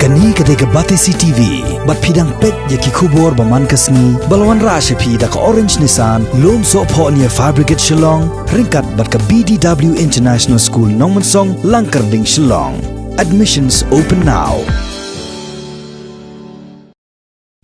Kani kadega Batesi TV, bat pidang pet yaki kubor baman kasni, balwan rasha pi da ka Orange Nissan, lom so po niya Fabricate Shillong, ringkat bat ka BDW International School Nongmansong, Langkarding Shillong. Admissions open now.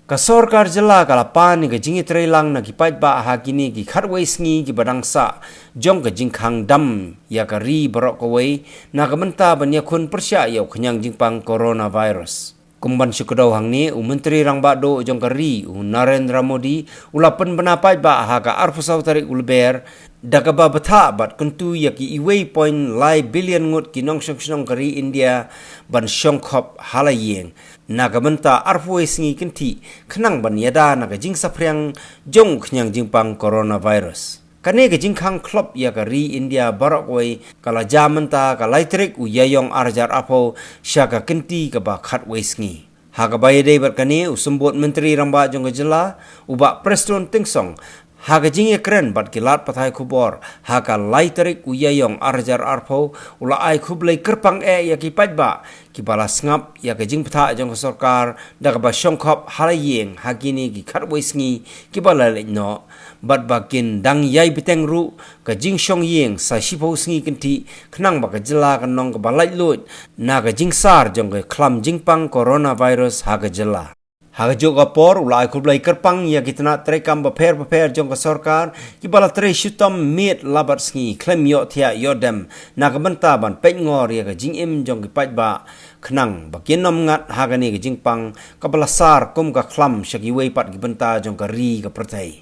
Kasorkar jela kalapan ni gajingi trailang na gipait ba hakini gi khatway sngi gi badangsa jong gajing khang dam ya kari barok kawai na gamenta banya kun persya yau khanyang jingpang coronavirus kumban syukudau hangni menteri rangba do jong kari Narendra Modi ulapan benapai ba haka arfusau tarik ulber dakaba betha bat kuntu yaki iway point lai billion ngut kinong syong kari India ban syongkhop halayeng nagamenta arfoi singi kinti khnang ban yada naga jing saphriang jong khnyang jingpang coronavirus kane ga jingkhang klop ya kari India barakoi kala jamanta kalaitrik uyayong arjar apo syaka kinti ka ba khatwei singi haga bayade berkane usumbot menteri ramba jong jela uba Preston Tingsong haga jing ekren bat kilat pathai kubor haga laiterik uyayong arjar arpo ula ai khublei kerpang ya ki pajba ki bala ngap ya ka jing patha jong sarkar daga ba shongkhop halayeng hagini ki khatwei sngi ki bala leino bat bakin dang yai biteng ru ka jing shong yeng sa shipo sngi kinti khnang ba ka jela ka nong ka balai lut na ka jing sar jong ka khlam jingpang coronavirus haga jela haga joga por ulai kublai kerpang ya kitna trekam baper jong ka sarkar ki bala tre shutam met labat sngi klem yo thia yodem nagamenta ban pengor ya ka jing im jong ki pajba khnang bakin nom ngat haga ni ka jingpang ka bala sar kum ka khlam shaki wei pat ki benta jong ka ri ka prathai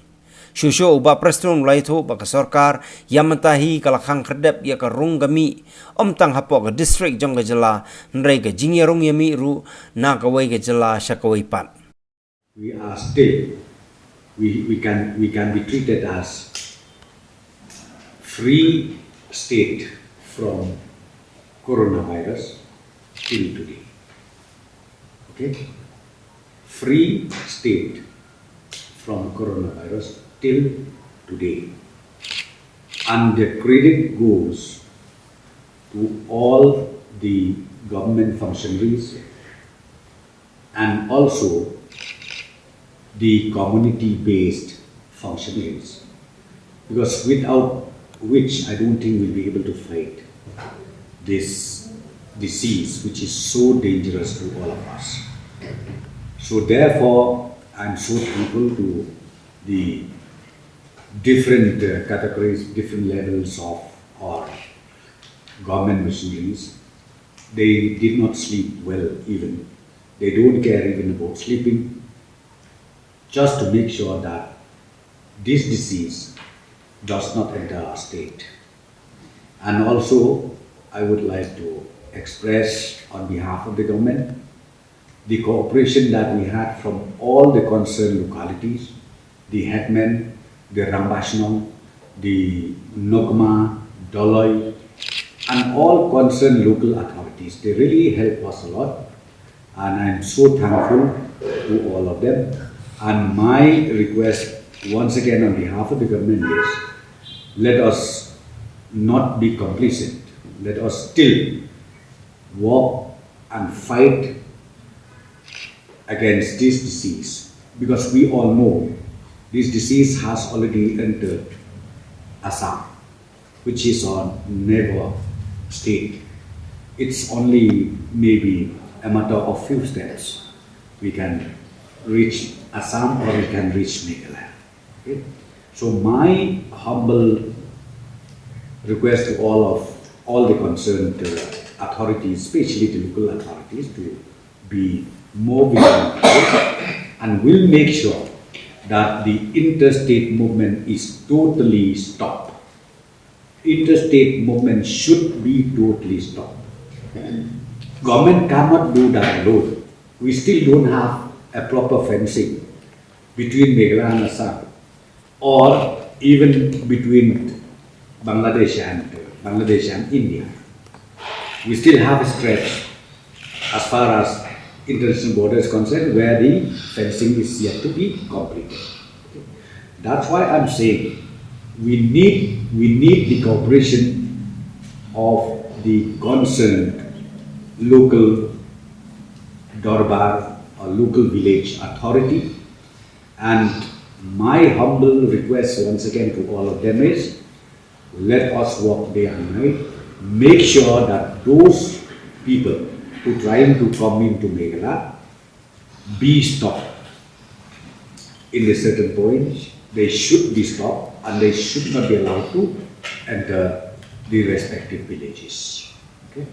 shusho uba Preston ulai tho ba ka sarkar yamentahi kala khang khrdep ya ka runggami omtang hapo ka district jong ka jela nrei ka jing ya rung yami ru na ka wei ka jela shakawei pat. We are still, we can be treated as free state from coronavirus till today. Okay? Free state from coronavirus till today. And the credit goes to all the government functionaries and also the community-based functionaries, because without which I don't think we'll be able to fight this disease, which is so dangerous to all of us. So therefore, I'm so thankful to the different categories, different levels of our government machineries. They did not sleep well even. They don't care even about sleeping, just to make sure that this disease does not enter our state. And also, I would like to express on behalf of the government the cooperation that we had from all the concerned localities, the headmen, the Rambashnong, the Nogma, Doloy, and all concerned local authorities. They really helped us a lot, and I'm so thankful to all of them. And my request, once again on behalf of the government, is let us not be complacent. Let us still walk and fight against this disease, because we all know this disease has already entered Assam, which is on neighbor state. It's only maybe a matter of few steps. We can reach Assam or we can reach Meghalaya. Okay? So my humble request to all the concerned authorities, especially the local authorities, to be more vigilant and will make sure that the interstate movement is totally stopped. Interstate movement should be totally stopped. Government cannot do that alone. We still don't have a proper fencing between Meghalaya and Assam, or even between Bangladesh and India. We still have a stretch as far as international border is concerned where the fencing is yet to be completed. That's why I'm saying we need the cooperation of the concerned local Dorbar or local village authority. And my humble request once again to all of them is, let us work day and night, make sure that those people who trying to come into Meghalaya be stopped. In a certain point, they should be stopped and they should not be allowed to enter the respective villages. Okay?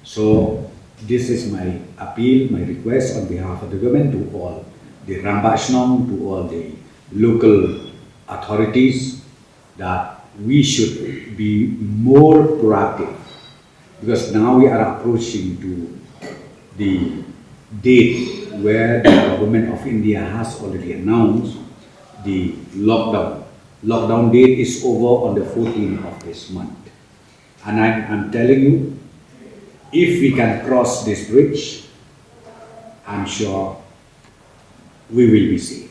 So this is my appeal, my request on behalf of the government to all the Rambashnam, to all the local authorities, that we should be more proactive, because now we are approaching to the date where the government of India has already announced the lockdown. Lockdown date is over on the 14th of this month. And I'm telling you, if we can cross this bridge, I'm sure we will be safe.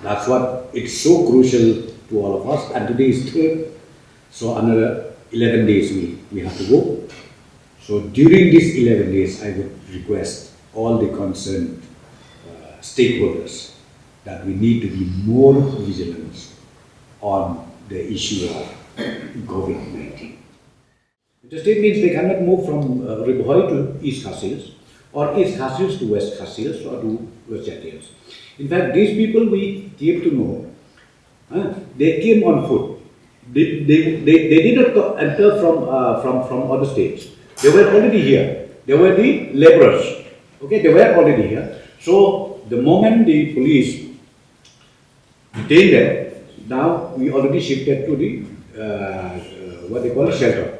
That's what it's so crucial to all of us. And today is 3rd, so another 11 days we have to go. So during these 11 days, I would request all the concerned stakeholders that we need to be more vigilant on the issue of COVID-19. The state means they cannot move from Ribhoi to East Khasils, or East Khasils to West Khasils, or to West Jatials. In fact, these people we came to know, they came on foot. They did not enter from other states. They were already here. They were the laborers. Okay, they were already here. So the moment the police detained them, now we already shifted to the what they call a shelter.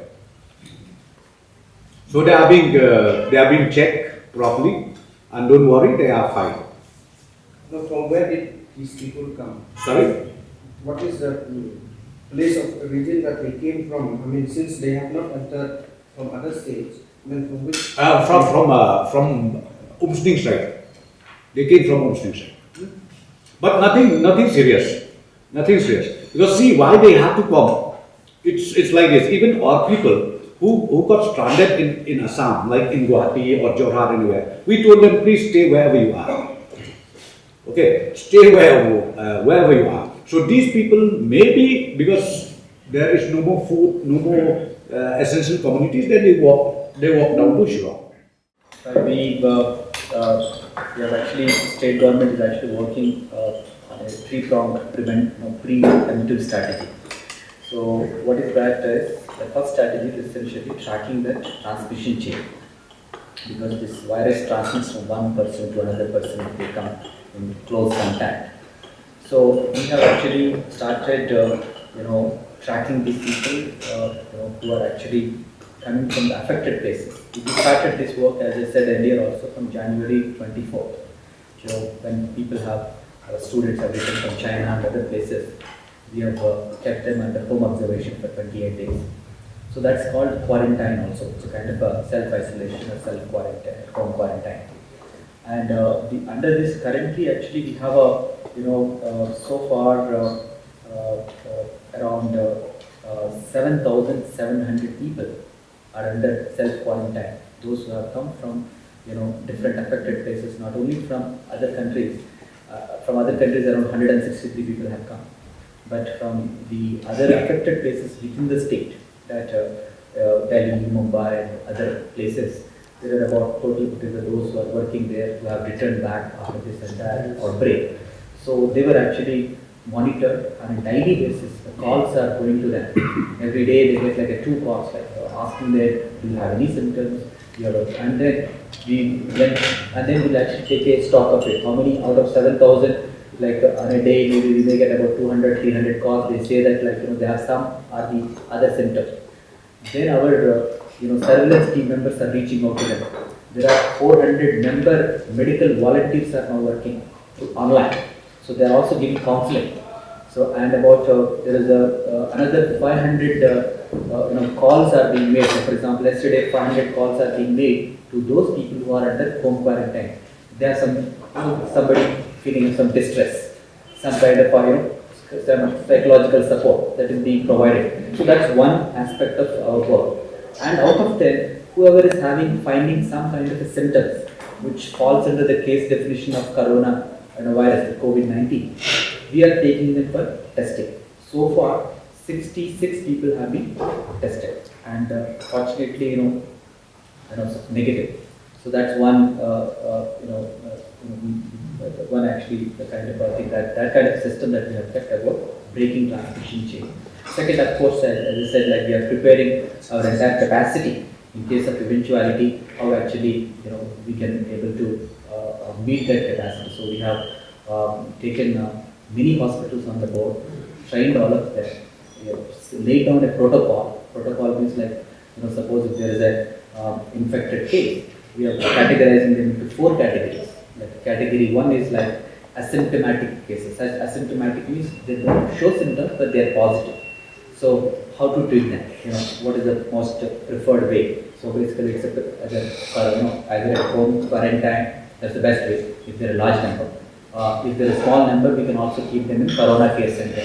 So they are being checked properly, and don't worry, they are fine. Now, from where did these people come? Sorry? What is the place of region that they came from? I mean, since they have not entered from other states, I mean, from which? From Umsning side. They came from Umsning side. But nothing serious. Nothing serious. Because see, why they have to come? It's like this. Even our people who got stranded in Assam, like in Guwahati or Jorhat, anywhere, we told them, please stay wherever you are. Okay, stay wherever you are. So these people, maybe because there is no more food, no more essential commodities, then they walk down to Shillong. We have actually, state government is actually working on a three-pronged preventive strategy. So what is that is, the first strategy is essentially tracking the transmission chain, because this virus transmits from one person to another person if they come in close contact. So we have actually started, tracking these people, who are actually coming from the affected places. We started this work, as I said earlier, also from January 24th. So when people have students have returned from China and other places, we have kept them under home observation for 28 days. So that's called quarantine also. It's a kind of a self-isolation or self-quarantine, home quarantine. And under this, currently, actually, we have so far around 7,700 people are under self-quarantine. Those who have come from, different affected places, not only from other countries. From other countries, around 163 people have come. But from the other affected places within the state, that Delhi, Mumbai, and other places, there are about total, because of those who are working there who have returned back after this entire outbreak. So they were actually monitored on a daily basis. The calls are going to them. Every day they get like 2 calls, like asking them, do you have any symptoms? And then we'll actually take a stock of it. How many out of 7,000? Like on a day, maybe we may get about 200, 300 calls. They say that they have some or the other symptoms. Then our surveillance team members are reaching out to them. There are 400 member medical volunteers are now working online. So they are also giving counseling. So and about there is another 500 calls are being made. So for example, yesterday 500 calls are being made to those people who are under home quarantine. There are somebody feeling some distress, some kind of some psychological support that is being provided. So that's one aspect of our work. And out of them, whoever is finding some kind of a symptoms which falls under the case definition of coronavirus, the COVID-19, we are taking them for testing. So far, 66 people have been tested, and fortunately, negative. So that's one, one actually the kind of thing that kind of system that we have kept about breaking transmission chain. Second, of course, as I said, like we are preparing our entire capacity in case of eventuality, how actually we can able to meet that capacity. So we have taken many hospitals on the board, trained all of them, laid down a protocol. Protocol means like suppose if there is a infected case, we are categorizing them into 4 categories. Like category 1 is like asymptomatic cases. Asymptomatic means they don't show symptoms but they are positive. So how to treat them? What is the most preferred way? So basically, it's either at home quarantine. That's the best way if they're a large number. If they're a small number, we can also keep them in Corona Care Center.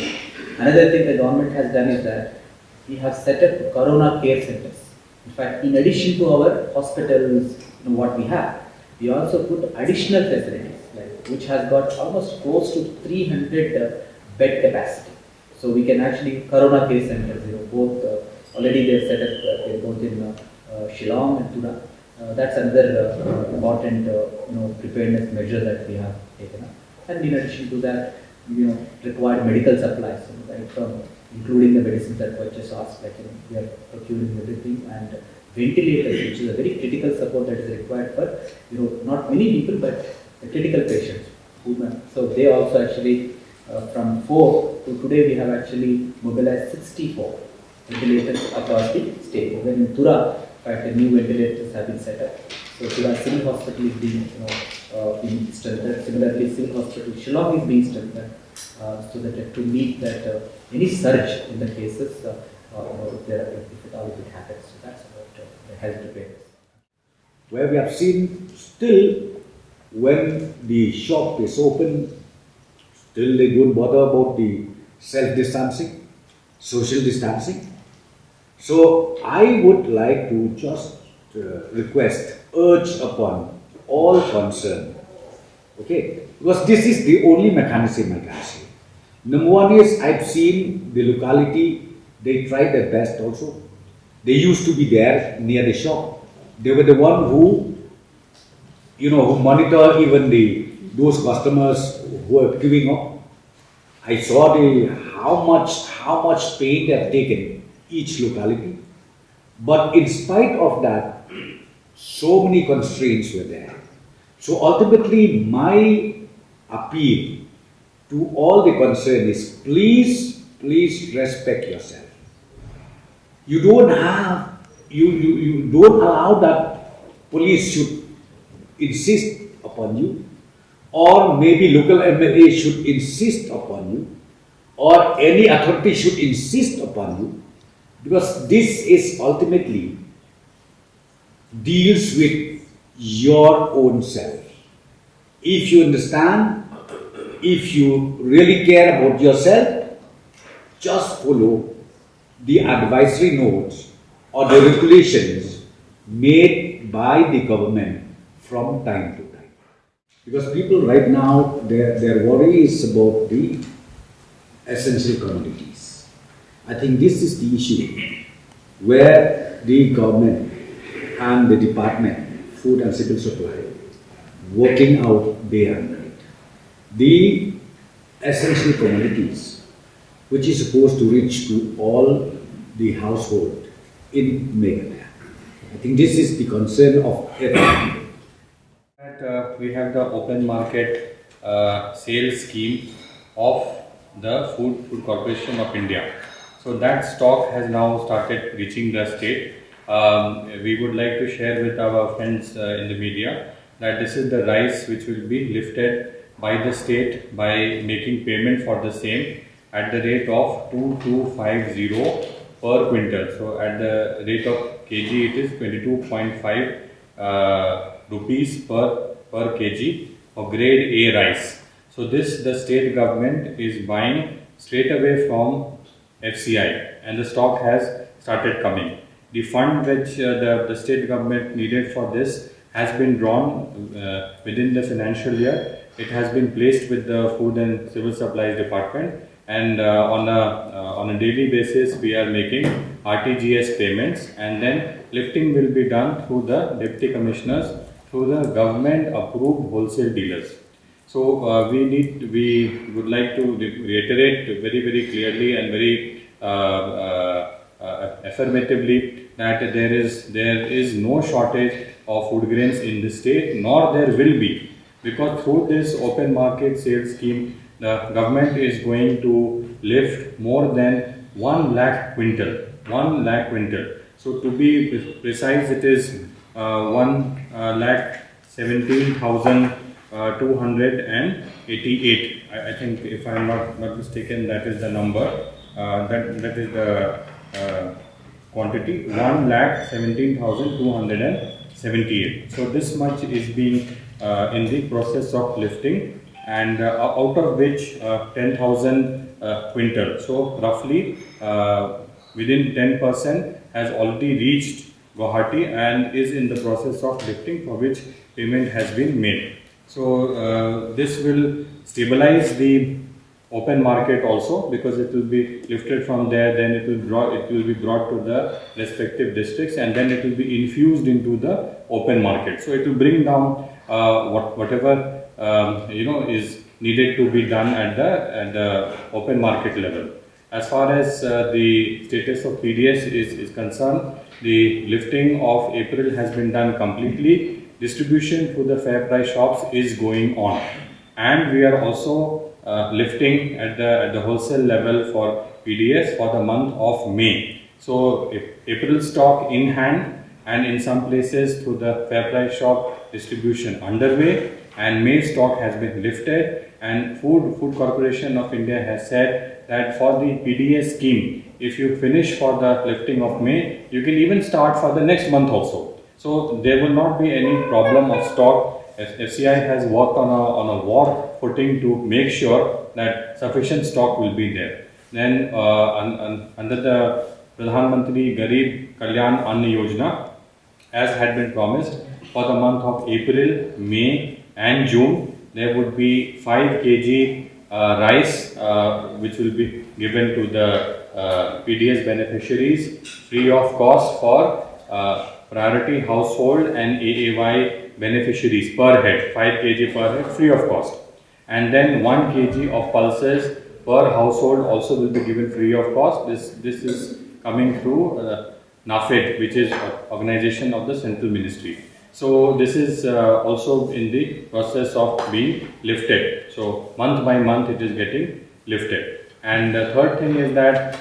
Another thing the government has done is that we have set up Corona Care Centers. In fact, in addition to our hospitals, what we have, we also put additional facilities, which has got almost close to 300 bed capacity. So we can actually Corona Care Centers, both already they're set up both in Shillong and Tura. That's another important preparedness measure that we have taken up. And in addition to that, required medical supplies, from including the medicines that were just asked, we are procuring everything, and ventilators, which is a very critical support that is required for not many people but the critical patients. So they also actually from 4 to today we have actually mobilized 64 ventilators across the state. Even in Tura, in fact, the new ventilators have been set up. So Tura Civil Hospital is being being strengthened. Similarly, Civil Hospital Shillong is being strengthened so that to meet that any surge in the cases if it happens. So that's about the health preparedness. Where we have seen still when the shop is open, still they don't bother about the self-distancing, social distancing. So I would like to just urge upon all concerned, okay, because this is the only mechanism I can say. Number one is I've seen the locality, they tried their best also. They used to be there near the shop. They were the one who, who monitor even those customers who are queuing up. I saw how much pain they have taken each locality. But in spite of that, so many constraints were there. So ultimately, my appeal to all the concerned is please respect yourself. You don't allow that police should insist upon you, or maybe local MLA should insist upon you, or any authority should insist upon you, because this is ultimately deals with your own self. If you understand, if you really care about yourself, just follow the advisory notes or the regulations made by the government from time to time. Because people right now, their worry is about the essential commodities. I think this is the issue where the government and the department, Food and Civil Supply, working out day and night. The essential commodities, which is supposed to reach to all the household in Meghalaya. I think this is the concern of everyone. We have the open market sales scheme of the Food Corporation of India. So that stock has now started reaching the state. We would like to share with our friends in the media that this is the rice which will be lifted by the state by making payment for the same at the rate of 2250 per quintal. So at the rate of kg it is 22.5 rupees per kg of grade A rice. So this the state government is buying straight away from FCI and the stock has started coming. the fund which the state government needed for this has been drawn within the financial year. It has been placed with the Food and Civil Supplies Department, and on a daily basis we are making RTGS payments, and then lifting will be done through the Deputy Commissioners, through the government approved wholesale dealers. So we would like to reiterate very clearly and very affirmatively that there is no shortage of food grains in the state, nor there will be, because through this open market sales scheme the government is going to lift more than 1 lakh quintal. 1 lakh quintal. So to be precise, it is 1,17,288. I think, if I am not mistaken, that is the number. That is the quantity, 1,17,278. So this much is being in the process of lifting, and out of which 10,000 quintal, so roughly within 10% has already reached Guwahati and is in the process of lifting, for which payment has been made. So this will stabilize the open market also, because it will be lifted from there, then it will be brought to the respective districts, and then it will be infused into the open market. So it will bring down whatever is needed to be done at the open market level. As far as the status of PDS is concerned, the lifting of April has been done completely. Distribution to the fair price shops is going on, and we are also lifting at the wholesale level for PDS for the month of May. So April stock in hand, and in some places through the fair price shop distribution underway, and May stock has been lifted, and Food Corporation of India has said that for the PDS scheme, if you finish for the lifting of May, you can even start for the next month also. So there will not be any problem of stock. FCI has worked on a war footing to make sure that sufficient stock will be there. Then under the Pradhan Mantri Garib Kalyan Anna Yojana, as had been promised, for the month of April, May and June, there would be 5 kg rice which will be given to the PDS beneficiaries free of cost for priority household and AAY beneficiaries per head, 5 kg per head free of cost. And then 1 kg of pulses per household also will be given free of cost. This is coming through NAFED, which is organization of the central ministry. So this is also in the process of being lifted. So month by month it is getting lifted. And the third thing is that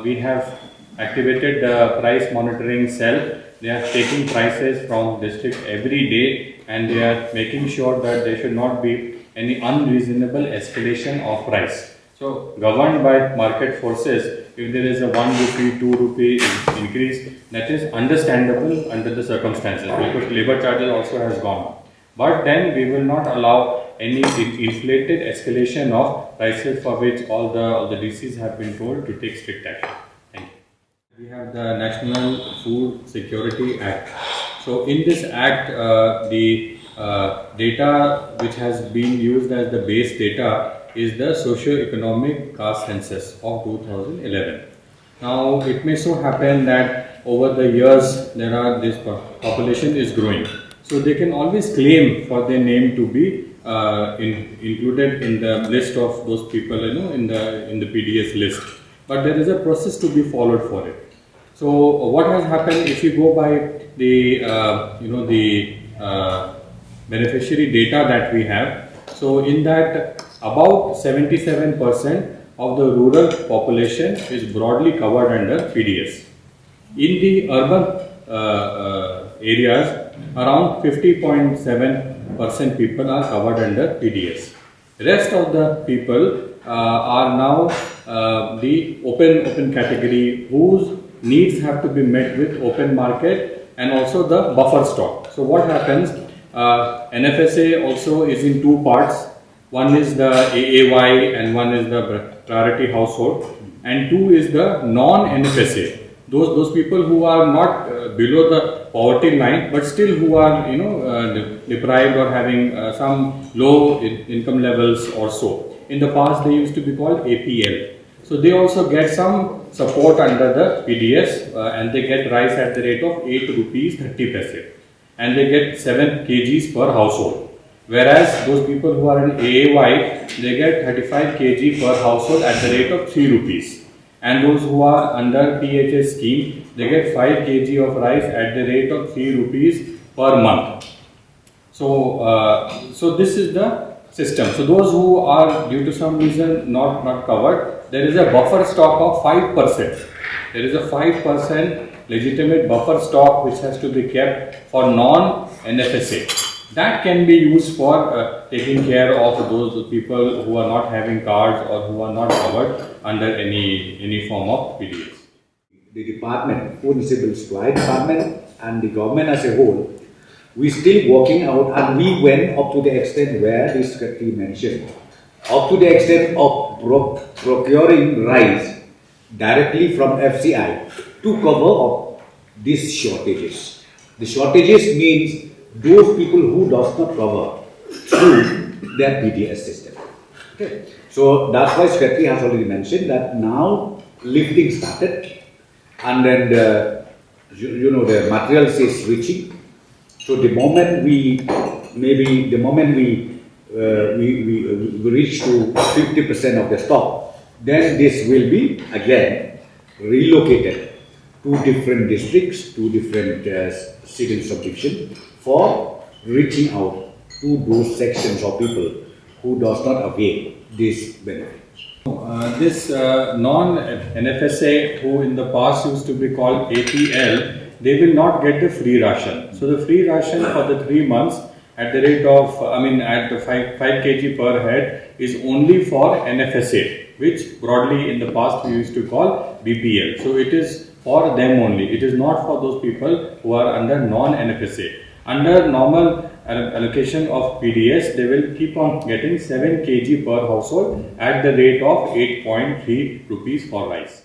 we have activated the price monitoring cell. They are taking prices from district every day, and they are making sure that there should not be any unreasonable escalation of price. So governed by market forces, if there is a 1 rupee, 2 rupee increase, that is understandable under the circumstances, because labor charges also has gone up. But then we will not allow any inflated escalation of prices, for which all the DCs have been told to take strict action. Thank you. We have the National Food Security Act. So in this act, the data which has been used as the base data is the socio-economic caste census of 2011. Now it may so happen that over the years this population is growing, so they can always claim for their name to be included in the list of those people, in the PDS list. But there is a process to be followed for it. So what has happened, if you go by the beneficiary data that we have, so in that about 77% of the rural population is broadly covered under PDS. In the urban areas, around 50.7% people are covered under PDS. Rest of the people are now the open category, whose needs have to be met with open market and also the buffer stock. So what happens, NFSA also is in two parts. One is the AAY and one is the priority household, and two is the non-NFSA. those people who are not below the poverty line, but still who are deprived or having some low income levels or so. In the past, they used to be called APL. So they also get some support under the PDS, and they get rice at the rate of 8 rupees 30 paise, and they get 7 kgs per household. Whereas those people who are in AAY, they get 35 kg per household at the rate of 3 rupees. And those who are under PHS scheme, they get 5 kg of rice at the rate of 3 rupees per month. So this is the system. So those who are due to some reason not covered, there is a buffer stock of 5%. There is a 5% legitimate buffer stock which has to be kept for non-NFSA. That can be used for taking care of those people who are not having cards or who are not covered under any form of PDS. The department, Food and Civil Supply Department and the government as a whole, we still working out, and we went up to the extent where the secretary mentioned, up to the extent of procuring rice directly from FCI to cover up these shortages. The shortages means those people who does not cover through their PDS system. Okay. So that's why Secretary has already mentioned that now lifting started, and then the materials is reaching. So the moment we reach to 50% of the stock, then this will be again relocated to different districts, to different city subdivisions for reaching out to those sections of people who does not avail this benefit. This non-NFSA, who in the past used to be called APL, they will not get the free ration. So the free ration for the 3 months at the rate of, at the 5 kg per head is only for NFSA, which broadly in the past we used to call BPL. So it is for them only. It is not for those people who are under non-NFSA. Under normal allocation of PDS, they will keep on getting 7 kg per household at the rate of 8.3 rupees for rice.